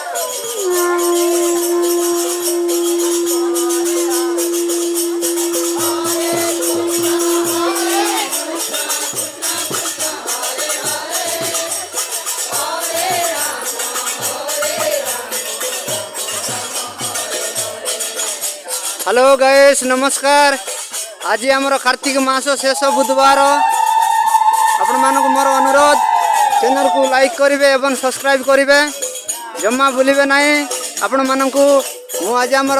Hello guys नमस्कार। आज आमर कार्तिक मास शेष बुधवार आपण मानक मोर अनुरोध चैनल को लाइक करेंगे एवं सब्सक्राइब करेंगे जमा भूलिबे नहीं। आपण मानक मु आज आमर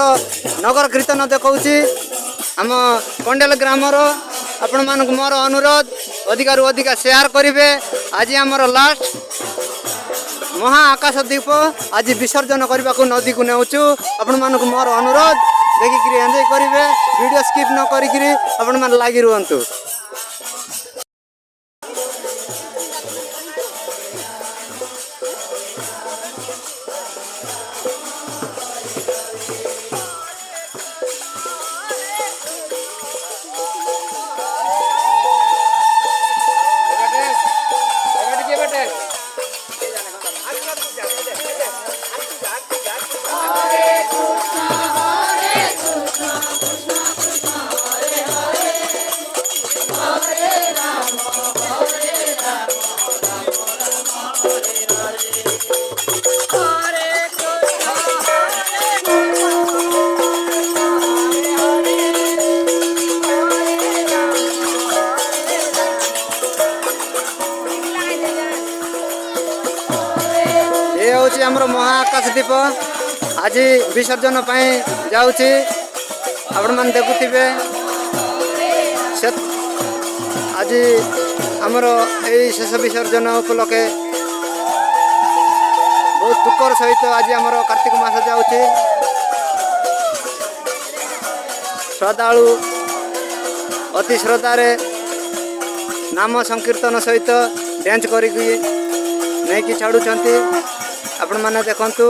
नगर कीर्तन देखौछि आम कंडेल ग्रामर आपण मानक मोर अनुरोध अधिकार अधिका शेयर करेंगे। आज आमर लास्ट महा आकाश दीप आज विसर्जन करने को नदी को नेउछु। आपण मानक मोर अनुरोध देखिक एंजॉय करेंगे वीडियो स्किप न करी आपण मान लागी रुहंतु। महाआकाश दीप आज विसर्जन जाऊँगी आपण मैंने देखुवे। आज आमर यही शेष विसर्जन उपलक्षे बहुत दुखर सहित आज आमर कार्तिक मास जाऊँगी। श्रद्धालु अति श्रद्धार नाम संकीर्तन सहित डांस करी नहीं छाड़ुंट आपण मैंने देखंतु।